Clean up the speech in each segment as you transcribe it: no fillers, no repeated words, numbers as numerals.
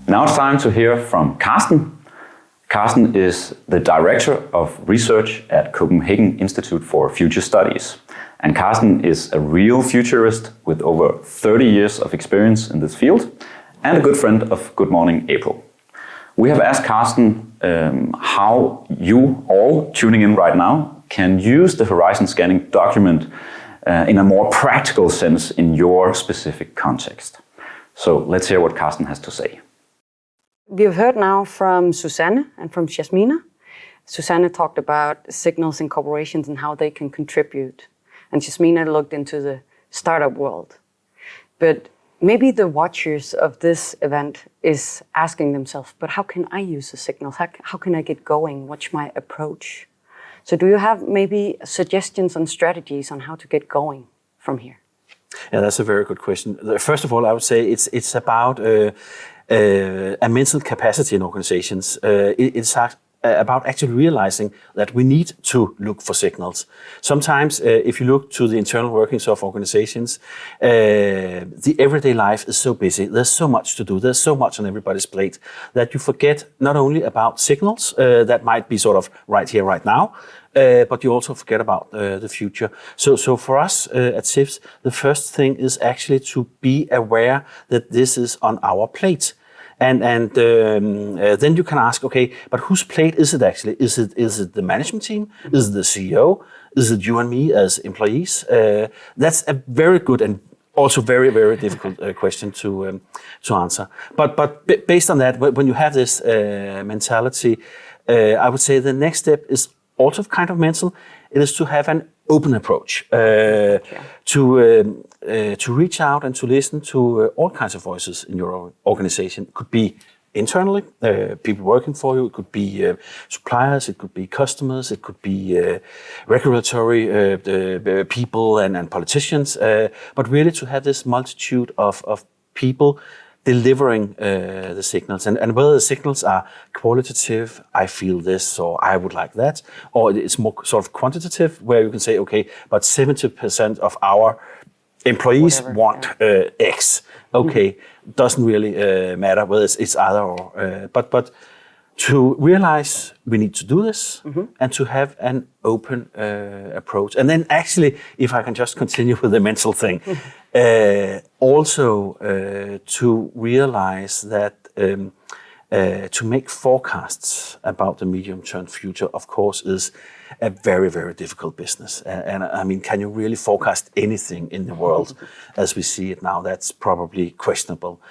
Now it's time to hear from Carsten. Carsten is the Director of Research at Copenhagen Institute for Future Studies. And Carsten is a real futurist with over 30 years of experience in this field and a good friend of Good Morning April. We have asked Carsten how you all tuning in right now can use the horizon scanning document in a more practical sense in your specific context. So let's hear what Carsten has to say. We've heard now from Susanne and from Jasmina. Susanne talked about signals in corporations and how they can contribute. And Jasmina looked into the startup world. But maybe the watchers of this event is asking themselves, but how can I use the signals? How can I get going? What's my approach? So do you have maybe suggestions and strategies on how to get going from here? Yeah, that's a very good question. First of all, I would say it's about a mental capacity in organizations. It's about actually realizing that we need to look for signals. Sometimes, if you look to the internal workings of organizations, the everyday life is so busy. There's so much to do. There's so much on everybody's plate that you forget not only about signals that might be sort of right here, right now, but you also forget about the future. So for us at CIFS, the first thing is actually to be aware that this is on our plate. And then you can ask, okay, but whose plate is it actually? Is it the management team? Is it the CEO? Is it you and me as employees? That's a very good and also very, very difficult question to answer. But based on that, when you have this mentality, I would say the next step is also kind of mental. It is to have an open approach, to reach out and to listen to all kinds of voices in your organization. It could be internally, people working for you. It could be suppliers. It could be customers. It could be regulatory people and politicians. But really to have this multitude of people delivering the signals, and whether the signals are qualitative, I feel this, or I would like that, or it's more sort of quantitative, where you can say, okay, but 70% of our employees want X. Okay, doesn't really matter whether it's either or, but to realize we need to do this and to have an open approach. And then actually, if I can just continue with the mental thing, also to realize that to make forecasts about the medium-term future, of course, is a very, very difficult business. And I mean, can you really forecast anything in the world as we see it now? That's probably questionable.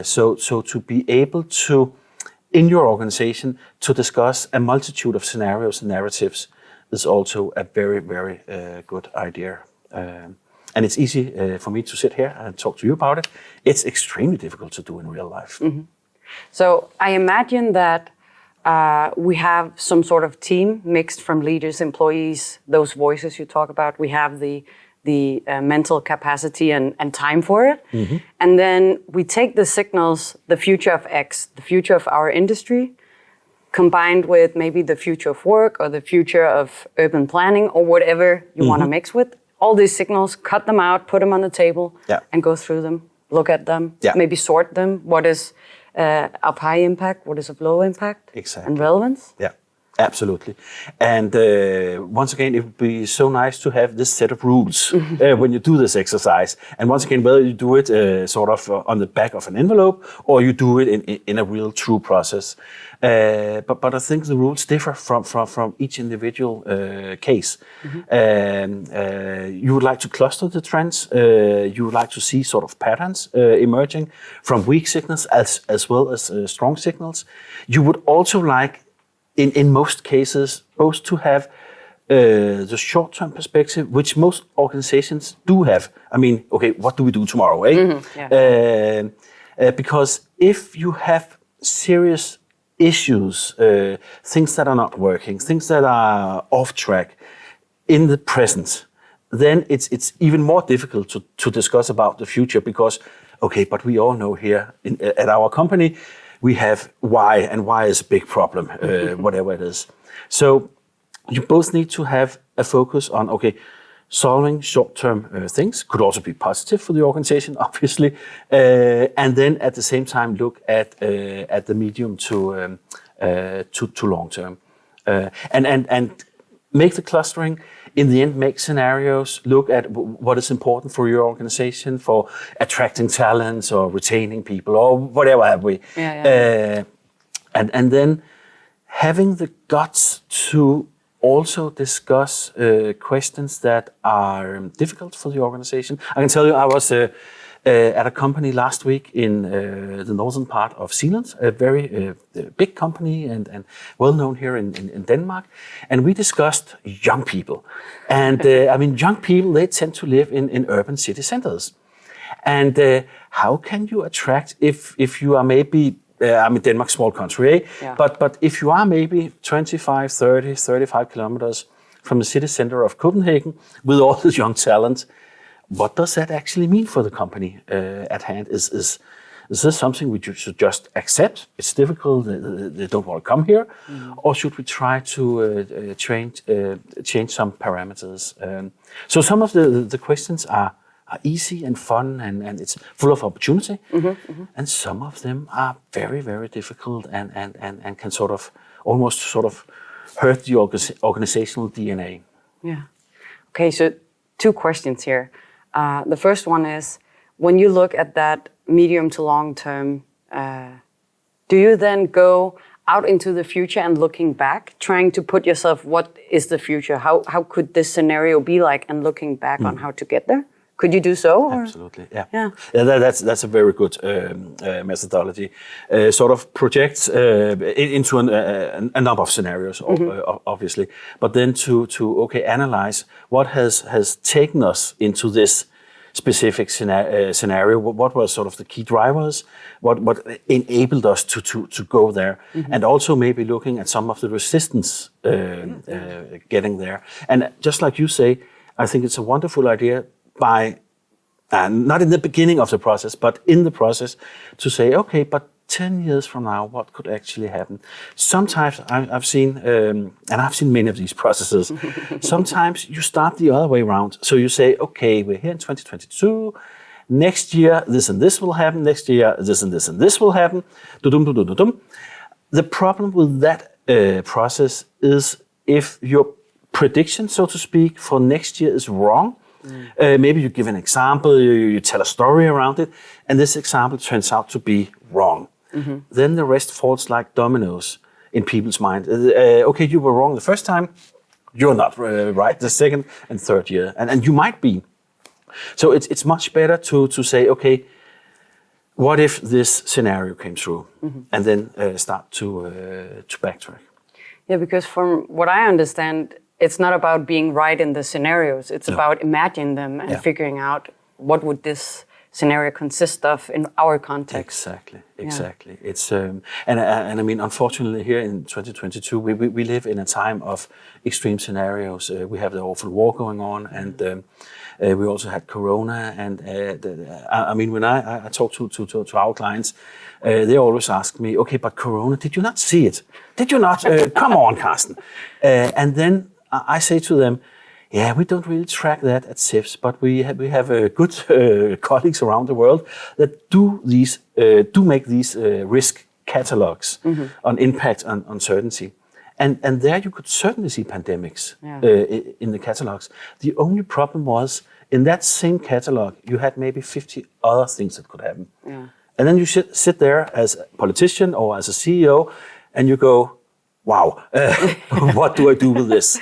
So to be able to, in your organization, to discuss a multitude of scenarios and narratives is also a very, very good idea. And it's easy for me to sit here and talk to you about it. It's extremely difficult to do in real life. Mm-hmm. So I imagine that we have some sort of team mixed from leaders, employees, those voices you talk about. We have the mental capacity and time for it. Mm-hmm. And then we take the signals, the future of X, the future of our industry, combined with maybe the future of work or the future of urban planning or whatever you want to mix with. All these signals, cut them out, put them on the table, and go through them, look at them, maybe sort them. What is of high impact? What is of low impact? Exactly. And relevance? Yeah, absolutely. And once again, it would be so nice to have this set of rules when you do this exercise. And once again, whether you do it sort of on the back of an envelope or you do it in a real true process. But I think the rules differ from each individual case. You would like to cluster the trends. You would like to see sort of patterns emerging from weak signals as well as strong signals. You would also like, in most cases, both to have the short-term perspective, which most organizations do have. I mean, okay, what do we do tomorrow, eh? Mm-hmm. Yeah. Because if you have serious issues, things that are not working, things that are off track in the present, then it's even more difficult to discuss about the future because, okay, but we all know here at our company, we have Y, and Y is a big problem, whatever it is. So you both need to have a focus on, okay, solving short-term things, could also be positive for the organization, obviously, and then at the same time look at the medium to long-term, and make the clustering. In the end, make scenarios, look at what is important for your organization for attracting talents or retaining people or whatever have we. And then having the guts to also discuss questions that are difficult for the organization. I can tell you, I was at a company last week in the northern part of Zealand, a very big company and well known here in Denmark. And we discussed young people. And I mean, young people, they tend to live in urban city centers. And how can you attract, if you are maybe, I mean, Denmark's a small country, eh? Yeah. But if you are maybe 25, 30, 35 kilometers from the city center of Copenhagen with all this young talent, what does that actually mean for the company at hand? Is this something we should just accept? It's difficult, they don't want to come here. Or should we try to change some parameters? So some of the questions are easy and fun and it's full of opportunity. And some of them are very, very difficult and can almost hurt the organizational DNA. Yeah. Okay, so 2 questions here. The first one is, when you look at that medium to long term, do you then go out into the future and looking back, trying to put yourself, what is the future? How could this scenario be like, and looking back on how to get there? Could you do so? Or? Absolutely, yeah. That's a very good methodology. Sort of projects into a number of scenarios, obviously, but then to analyze what has taken us into this specific scenario. What was sort of the key drivers? What enabled us to go there? And also maybe looking at some of the resistance getting there. And just like you say, I think it's a wonderful idea by, not in the beginning of the process, but in the process, to say, okay, but 10 years from now, what could actually happen? Sometimes I've seen, and I've seen many of these processes, sometimes you start the other way around. So you say, okay, we're here in 2022, next year this and this will happen, next year this and this and this will happen. The problem with that process is if your prediction, so to speak, for next year is wrong. Maybe you give an example, you tell a story around it, and this example turns out to be wrong. Then the rest falls like dominoes in people's mind. Okay, you were wrong the first time, you're not right the second and third year, and you might be. So it's much better to say, okay, what if this scenario came true, and then start to backtrack. Yeah, because from what I understand, it's not about being right in the scenarios. It's about imagining them and figuring out what would this scenario consist of in our context. Exactly. It's and I mean, unfortunately, here in 2022, we live in a time of extreme scenarios. We have the awful war going on, and we also had Corona. And I mean, when I talk to our clients, they always ask me, "Okay, but Corona, did you not see it? Did you not? Come on, Carsten." And then I say to them, yeah, we don't really track that at CIFS, but we have good colleagues around the world that do make these risk catalogs on impact and uncertainty. And there you could certainly see pandemics in the catalogs. The only problem was, in that same catalog, you had maybe 50 other things that could happen. Yeah. And then you sit there as a politician or as a CEO, and you go, wow, what do I do with this?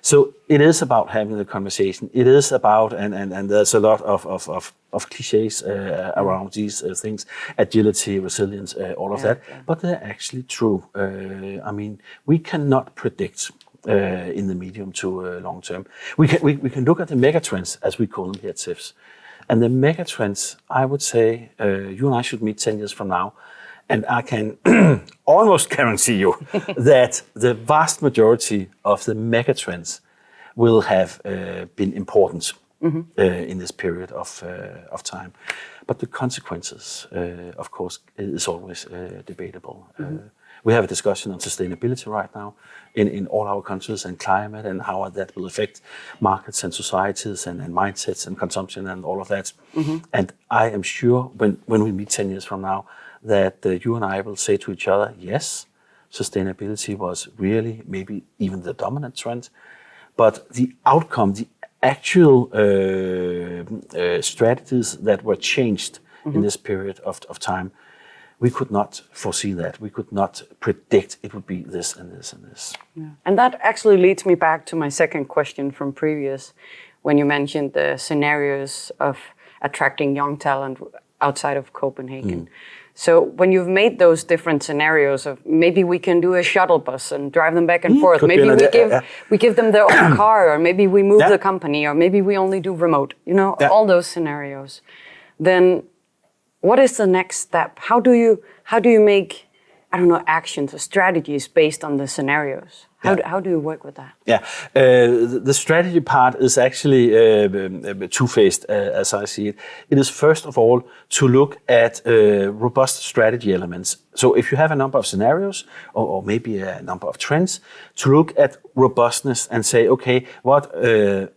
So it is about having the conversation. It is about, and there's a lot of cliches around these things, agility, resilience, all of that, but they're actually true. I mean, we cannot predict in the medium to long term. We can look at the megatrends, as we call them here at CIFS. And the megatrends, I would say, you and I should meet 10 years from now, and I can almost guarantee you that the vast majority of the megatrends will have been important in this period of time. But the consequences, of course, is always debatable. We have a discussion on sustainability right now in all our countries, and climate, and how that will affect markets and societies and mindsets and consumption and all of that. And I am sure when we meet 10 years from now, that you and I will say to each other, yes, sustainability was really maybe even the dominant trend, but the outcome, the actual strategies that were changed in this period of time, we could not foresee that. We could not predict it would be this and this and this. Yeah. And that actually leads me back to my second question from previous, when you mentioned the scenarios of attracting young talent outside of Copenhagen. So when you've made those different scenarios of maybe we can do a shuttle bus and drive them back and forth, maybe we give them their own car, or maybe we move the company, or maybe we only do remote, all those scenarios, then what is the next step? How do you make, actions or strategies based on the scenarios? How do you work with that? Yeah, the strategy part is actually two-faced, as I see it. It is first of all to look at robust strategy elements. So if you have a number of scenarios or maybe a number of trends, to look at robustness and say, okay, what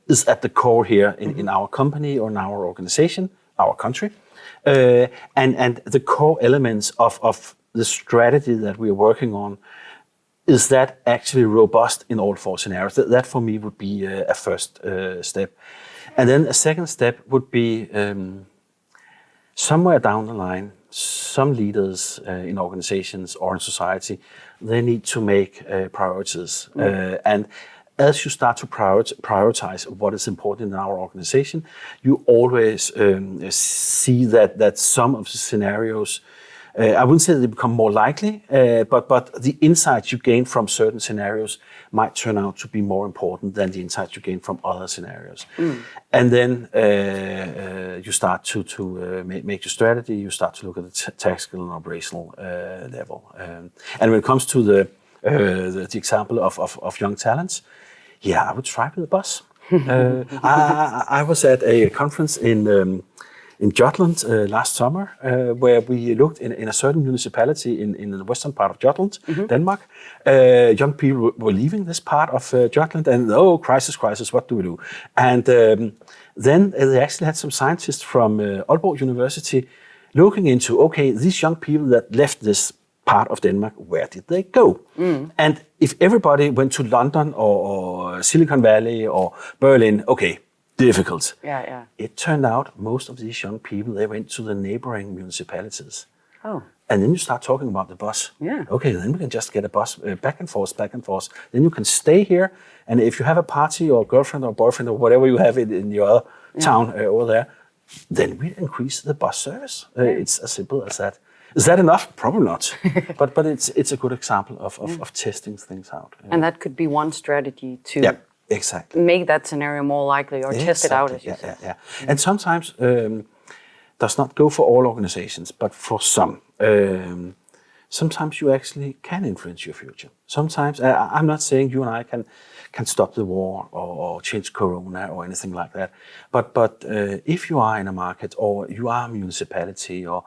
is at the core here in our company or in our organization, our country, and the core elements of the strategy that we are working on. Is that actually robust in all four scenarios? That for me would be a first step. And then a second step would be somewhere down the line, some leaders in organizations or in society, they need to make priorities. And as you start to prioritize what is important in our organization, you always see that some of the scenarios, I wouldn't say they become more likely, but the insights you gain from certain scenarios might turn out to be more important than the insights you gain from other scenarios. And then you start to make your strategy, you start to look at the tactical and operational level. And when it comes to the example of young talents, I would try with a bus. I was at a conference in Jutland last summer, where we looked in a certain municipality in the western part of Jutland, Denmark. Young people were leaving this part of Jutland, and crisis, what do we do? And then they actually had some scientists from Aalborg University looking into, okay, these young people that left this part of Denmark, where did they go? And if everybody went to London or Silicon Valley or Berlin, okay, difficult. It turned out most of these young people, they went to the neighboring municipalities. And then you start talking about the bus. Okay, then we can just get a bus back and forth. Then you can stay here, and if you have a party or girlfriend or boyfriend or whatever you have in your other town over there, then we increase the bus service. It's as simple as that. Is that enough? Probably not. but it's a good example of testing things out. And that could be one strategy to exactly make that scenario more likely, or test it out, as you said. And sometimes does not go for all organizations, but for some. Sometimes you actually can influence your future. Sometimes I'm not saying you and I can stop the war or change Corona or anything like that. But if you are in a market, or you are a municipality, or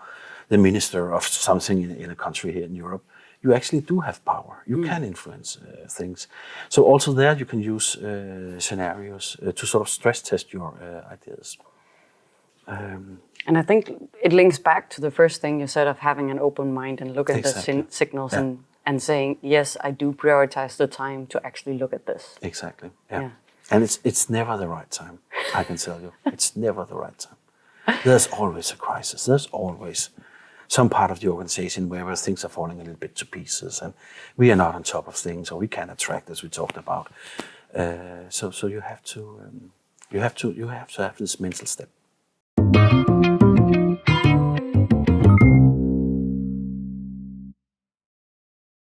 the minister of something in a country here in Europe, you actually do have power. You can influence things. So also there you can use scenarios to sort of stress test your ideas. And I think it links back to the first thing you said of having an open mind and look at the signals and saying, yes, I do prioritize the time to actually look at this. Exactly, And it's never the right time, I can tell you. It's never the right time. There's always a crisis. There's always some part of the organization where things are falling a little bit to pieces, and we are not on top of things, or we can't attract, as we talked about. So you have to have this mental step.